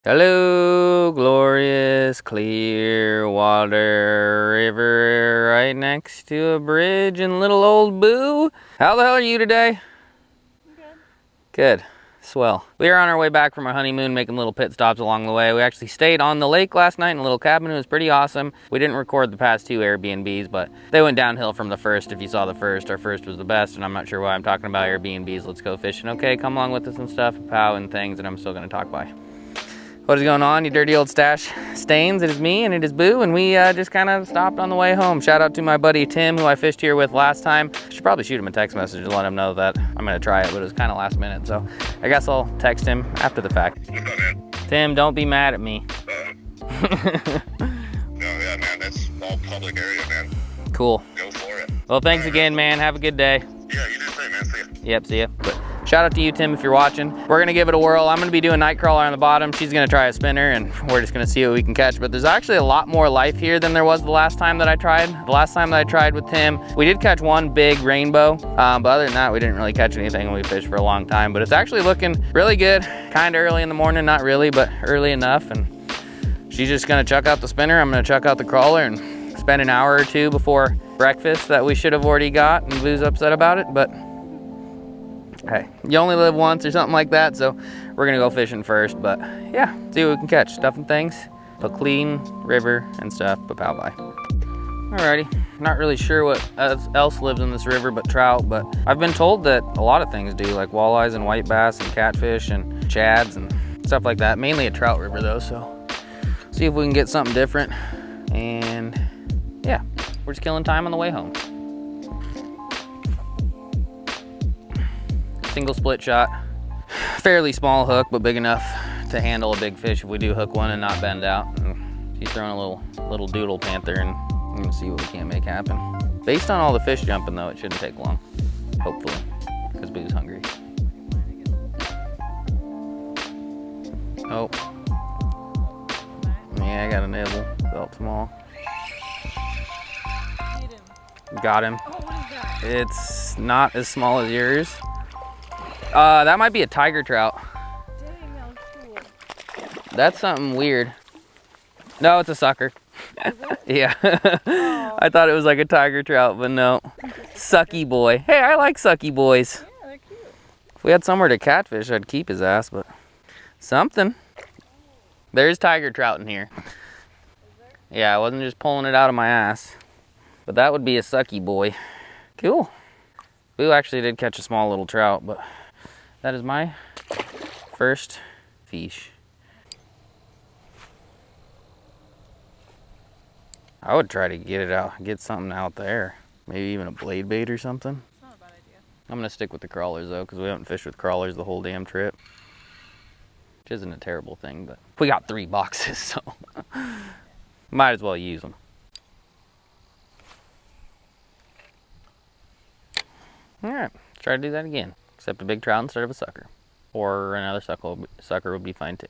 Hello, glorious clear water river right next to a bridge in little old Boo. How the hell are you today? Good. Good. Swell. We were on our way back from our honeymoon, making little pit stops along the way. We actually stayed on the lake last night in a little cabin. It was pretty awesome. We didn't record the past two Airbnbs, but they went downhill from the first. If you saw the first, our first was the best, and I'm not sure why I'm talking about Airbnbs. Let's go fishing. Okay, come along with us and stuff, pow and things, and I'm still gonna talk by. What is going on, you dirty old stash stains? It is me and it is Boo, and we just kind of stopped on the way home. Shout out to my buddy Tim, who I fished here with last time. I should probably shoot him a text message to let him know that I'm gonna try it, but it was kind of last minute, so I guess I'll text him after the fact. What's up, man? Tim, don't be mad at me. No, yeah, man, that's all public area, man. Cool. Go for it. Well, thanks again, man. Have a good day. Yeah, you do the same, man. See ya. Yep, see ya. But shout out to you, Tim, if you're watching. We're gonna give it a whirl. I'm gonna be doing night crawler on the bottom. She's gonna try a spinner, and we're just gonna see what we can catch. But there's actually a lot more life here than there was the last time that I tried. The last time that I tried with Tim, we did catch one big rainbow, but other than that, we didn't really catch anything, and we fished for a long time. But it's actually looking really good. Kind of early in the morning, not really, but early enough. And she's just gonna chuck out the spinner. I'm gonna chuck out the crawler and spend an hour or two before breakfast that we should have already got, and Boo's upset about it, but hey, you only live once or something like that, so we're gonna go fishing first. But yeah, see what we can catch. Stuff and things, but clean river and stuff, but pow bye. Alrighty, not really sure what else lives in this river but trout, but I've been told that a lot of things do, like walleyes and white bass and catfish and chads and stuff like that. Mainly a trout river though, so see if we can get something different. And yeah, we're just killing time on the way home. Single split shot, fairly small hook, but big enough to handle a big fish if we do hook one and not bend out. And she's throwing a little doodle panther, and I'm gonna see what we can make happen. Based on all the fish jumping though, it shouldn't take long, hopefully, because Boo's hungry. Oh, yeah, I got a nibble, felt small. Got him. Oh, what is that? It's not as small as yours. That might be a tiger trout. Dang, that was cool. That's something weird. No, it's a sucker. Yeah. Oh. I thought it was like a tiger trout, but no. Sucky boy. Hey, I like sucky boys. Yeah, they're cute. If we had somewhere to catfish, I'd keep his ass, but something. There's tiger trout in here. Yeah, I wasn't just pulling it out of my ass. But that would be a sucky boy. Cool. Boo actually did catch a small little trout, but that is my first fish. I would try to get it out, get something out there. Maybe even a blade bait or something. It's not a bad idea. I'm gonna stick with the crawlers though, because we haven't fished with crawlers the whole damn trip. Which isn't a terrible thing, but we got 3 boxes, so might as well use them. All right, let's try to do that again, except a big trout instead of a sucker. Or another sucker would be fine too.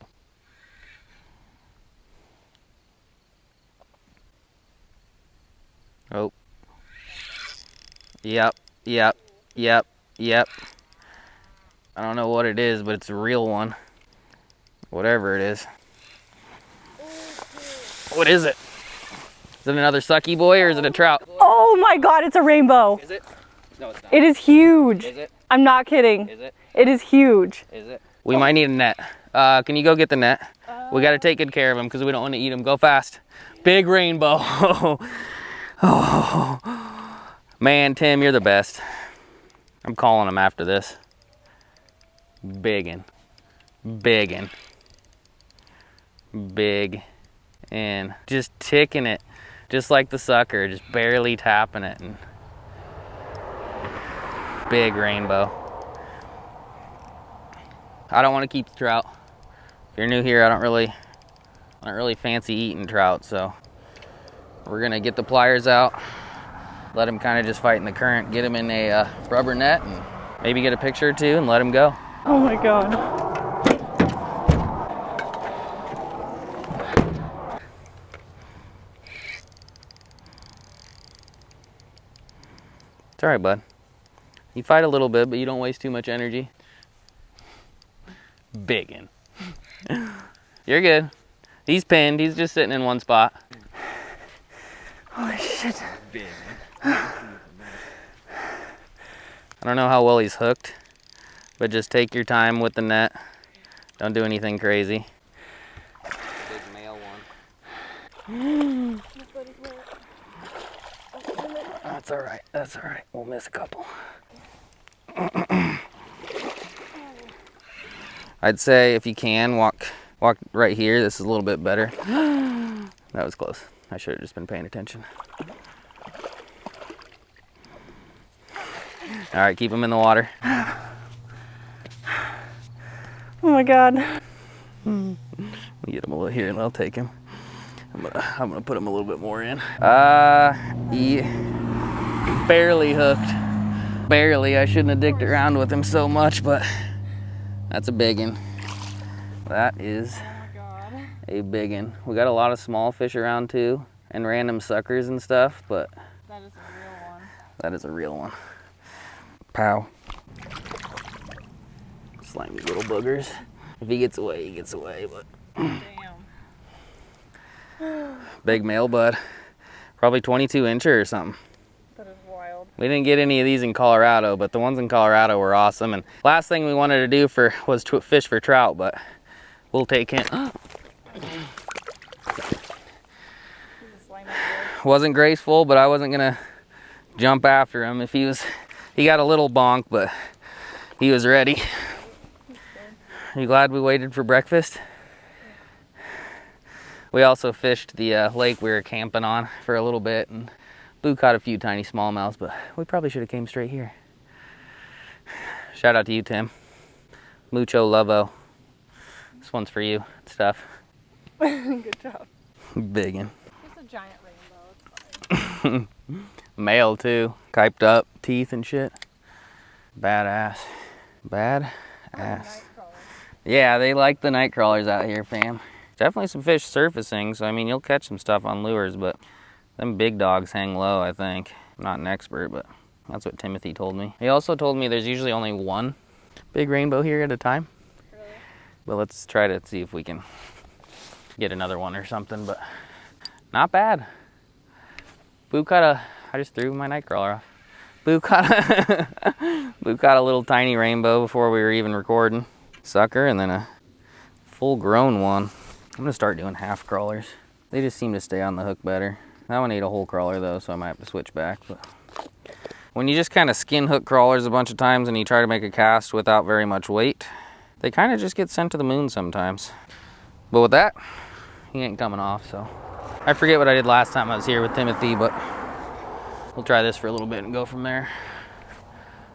Oh. Yep. I don't know what it is, but it's a real one. Whatever it is. What is it? Is it another sucky boy or is it a trout? Oh my God, it's a rainbow. Is it? No, it's not. It is huge. Is it? I'm not kidding. Is it? It is huge. Is it? We might need a net. Can you go get the net? We got to take good care of them because we don't want to eat them. Go fast. Big rainbow. Oh, man, Tim, you're the best. I'm calling him after this. Biggin. Biggin. Big. And just ticking it. Just like the sucker. Just barely tapping it. And big rainbow. I don't want to keep the trout. If you're new here, I don't really fancy eating trout, so we're gonna get the pliers out, let him kind of just fight in the current, get him in a rubber net, and maybe get a picture or two and let him go. Oh my God. It's all right, bud. You fight a little bit, but you don't waste too much energy. Biggin. You're good. He's pinned. He's just sitting in one spot. Holy shit. I don't know how well he's hooked, but just take your time with the net. Don't do anything crazy. Big male one. That's all right. That's all right. We'll miss a couple. I'd say if you can, walk right here. This is a little bit better. That was close. I should have just been paying attention. All right, keep him in the water. Oh my God. We'll get him a little here and I'll take him. I'm gonna put him a little bit more in. He barely hooked. Barely. I shouldn't have dicked around with him so much, but that's a big one. That is a big one. We got a lot of small fish around too, and random suckers and stuff, but That is a real one. that is a real one. Pow. Slimy little boogers. If he gets away, he gets away, but Damn. big male bud. Probably 22 incher or something. That is wild. We didn't get any of these in Colorado, but the ones in Colorado were awesome. And last thing we wanted to do was to fish for trout, but we'll take him. He's a slimy boy. Wasn't graceful, but I wasn't gonna jump after him. If he got a little bonk, but he was ready. Are you glad we waited for breakfast? We also fished the lake we were camping on for a little bit, and Boo caught a few tiny smallmouths, but we probably should have came straight here. Shout out to you, Tim. Mucho lovo. This one's for you. It's tough. Good job. Biggin'. It's a giant rainbow. It's fine. Male too. Kiped up, teeth and shit. Badass. Badass. Night crawler. Yeah, they like the night crawlers out here, fam. Definitely some fish surfacing, so I mean, you'll catch some stuff on lures, but them big dogs hang low, I think. I'm not an expert, but that's what Timothy told me. He also told me there's usually only one big rainbow here at a time. Really? But let's try to see if we can get another one or something, but not bad. Boo caught I just threw my night crawler off. Boo caught a little tiny rainbow before we were even recording. Sucker, and then a full grown one. I'm gonna start doing half crawlers. They just seem to stay on the hook better. That one ate a whole crawler though, so I might have to switch back. But when you just kind of skin hook crawlers a bunch of times and you try to make a cast without very much weight, they kind of just get sent to the moon sometimes. But with that, he ain't coming off, so. I forget what I did last time I was here with Timothy, but we'll try this for a little bit and go from there.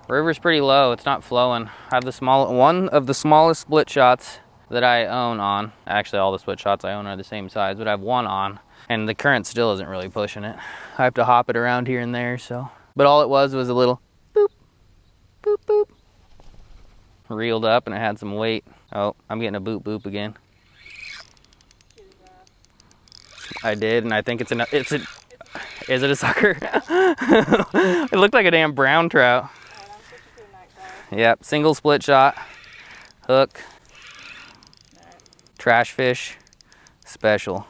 River's pretty low, it's not flowing. I have one of the smallest split shots that I own on. Actually, all the split shots I own are the same size, but I have one on, and the current still isn't really pushing it. I have to hop it around here and there, so. But all it was a little boop, boop, boop. Reeled up, and it had some weight. Oh, I'm getting a boop, boop again. I did, and I think is it a sucker? It looked like a damn brown trout. Yep, single split shot, hook, trash fish, special,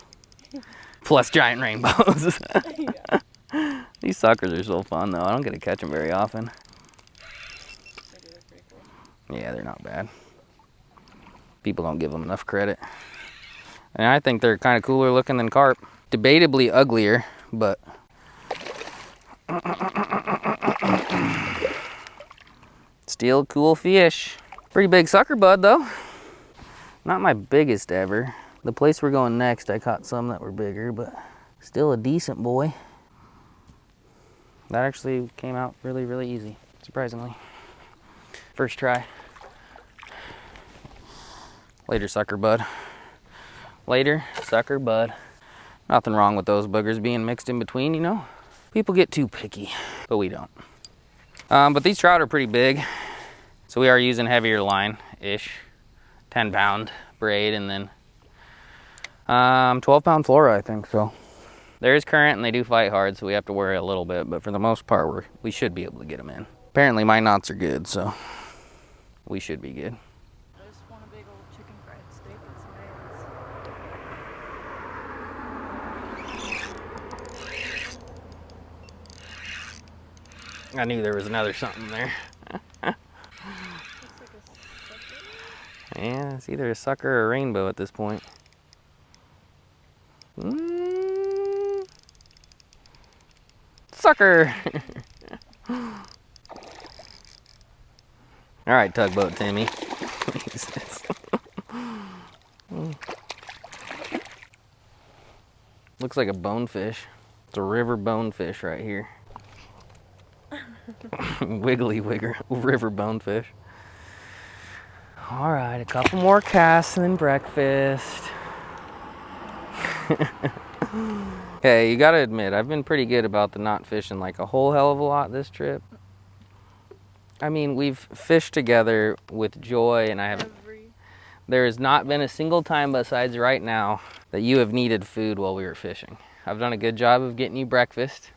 plus giant rainbows. These suckers are so fun though. I don't get to catch them very often. Yeah, they're not bad. People don't give them enough credit. And I think they're kind of cooler looking than carp. Debatably uglier, but still cool fish. Pretty big sucker bud though. Not my biggest ever. The place we're going next, I caught some that were bigger, but still a decent boy. That actually came out really, really easy, surprisingly. First try. Later, sucker bud. Later, sucker bud. Nothing wrong with those boogers being mixed in between, you know? People get too picky, but we don't. But these trout are pretty big, so we are using heavier line-ish. 10-pound braid, and then 12-pound flora, I think, so. There is current, and they do fight hard, so we have to worry a little bit, but for the most part, we should be able to get them in. Apparently, my knots are good, so we should be good. I just want a big old chicken fried steak and some eggs. I knew there was another something there. Yeah, it's either a sucker or a rainbow at this point. Sucker! All right, tugboat Timmy. Looks like a bonefish. It's a river bonefish right here. Wiggly river bonefish. All right, a couple more casts and then breakfast. Hey, you gotta admit, I've been pretty good about the not fishing like a whole hell of a lot this trip. I mean, we've fished together with joy, and there has not been a single time besides right now that you have needed food while we were fishing. I've done a good job of getting you breakfast,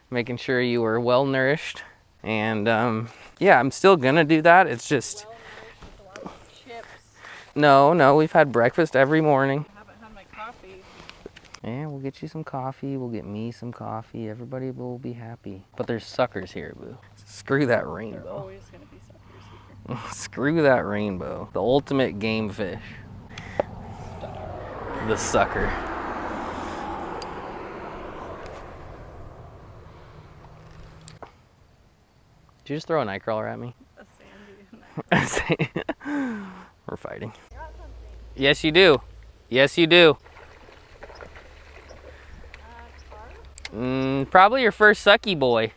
making sure you were well nourished, and yeah, I'm still gonna do that. It's just no, we've had breakfast every morning. I haven't had my coffee. Yeah, we'll get you some coffee. We'll get me some coffee. Everybody will be happy. But there's suckers here, boo. Screw that There's rainbow. always gonna be suckers here. Screw that rainbow. The ultimate game fish. The sucker. Did you just throw a night crawler at me? A sandy. We're fighting. Yes, you do. Yes, you do. Probably your first sucky boy.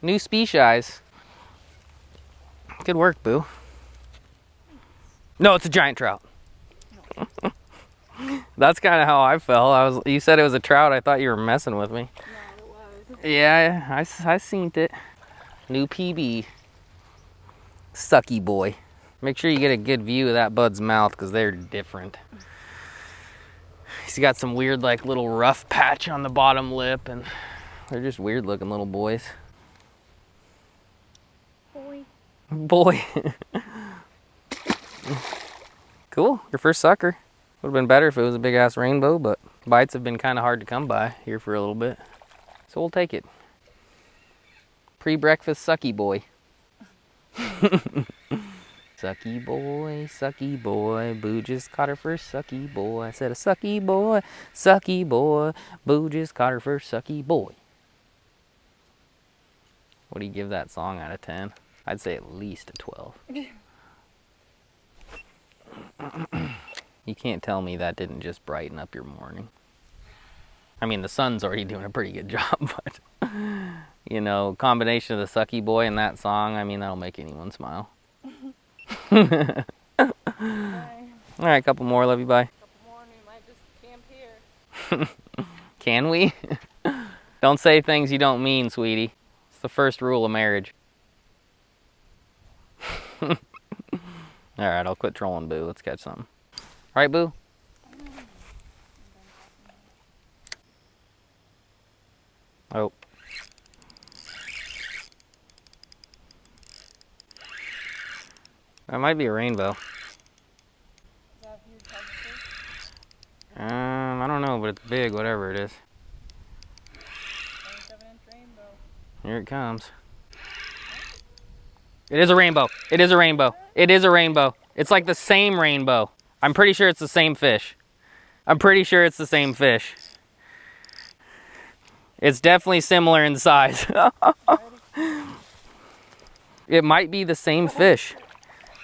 New species. Good work, boo. No, it's a giant trout. That's kind of how I felt. You said it was a trout. I thought you were messing with me. No, it was. Yeah, I seen it. New PB. Sucky boy. Make sure you get a good view of that bud's mouth because they're different. He's got some weird like little rough patch on the bottom lip, and they're just weird looking little boys. Boy. Cool, your first sucker. Would have been better if it was a big ass rainbow, but bites have been kind of hard to come by here for a little bit. So we'll take it. Pre-breakfast sucky boy. Sucky boy, Boo just caught her first sucky boy. I said a sucky boy, Boo just caught her first sucky boy. What do you give that song out of 10? I'd say at least a 12. You can't tell me that didn't just brighten up your morning. I mean, the sun's already doing a pretty good job, but you know, combination of the sucky boy and that song, I mean, that'll make anyone smile. All right, couple more. Love you. Bye. Couple more and we might just camp here. Can we? Don't say things you don't mean, sweetie. It's the first rule of marriage. All right, I'll quit trolling, Boo. Let's catch something. All right, Boo. Oh. That might be a rainbow. Is that a huge hugfish? I don't know, but it's big, whatever it is. 27-inch rainbow. Here it comes. It is a rainbow. It is a rainbow. It is a rainbow. It's like the same rainbow. I'm pretty sure it's the same fish. I'm pretty sure it's the same fish. It's definitely similar in size. It might be the same fish.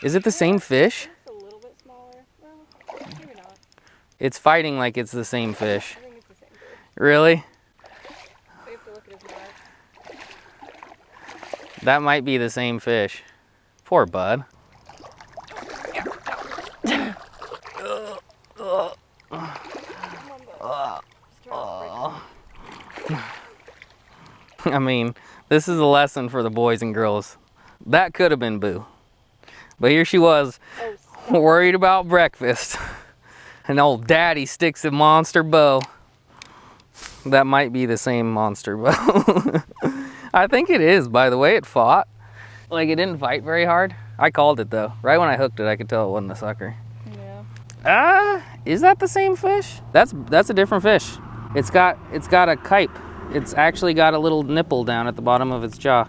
Is it the same fish? It's a little bit smaller. Well, maybe not. It's fighting like it's the same fish. I think it's the same fish. Really? We have to look at his mark. That might be the same fish. Poor bud. I mean, this is a lesson for the boys and girls. That could have been Boo. But here she was, worried about breakfast. And old daddy sticks a monster bow. That might be the same monster bow. I think it is, by the way it fought. Like, it didn't fight very hard. I called it though. Right when I hooked it, I could tell it wasn't a sucker. Yeah. Is that the same fish? That's a different fish. It's got a kype. It's actually got a little nipple down at the bottom of its jaw.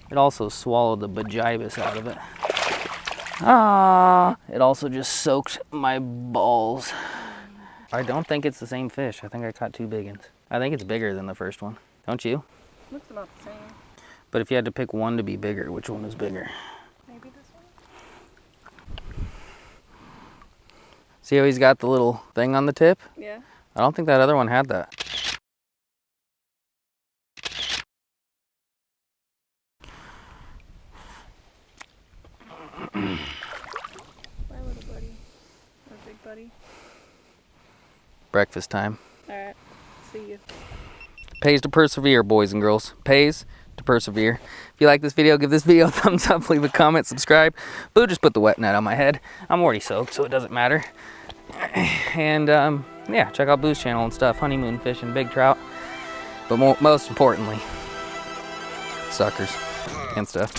It also swallowed the bajibus out of it. Ah, it also just soaked my balls. I don't think it's the same fish. I think I caught 2 big ones. I think it's bigger than the first one. Don't you? Looks about the same. But if you had to pick one to be bigger, which one is bigger? Maybe this one? See how he's got the little thing on the tip? Yeah. I don't think that other one had that. Bye, little buddy. Or big buddy. Breakfast time. Alright. See you. Pays to persevere, boys and girls. Pays to persevere. If you like this video, give this video a thumbs up, leave a comment, subscribe. Boo just put the wet net on my head. I'm already soaked, so it doesn't matter. And yeah, check out Boo's channel and stuff. Honeymoon fishing, big trout. But most importantly, suckers and stuff.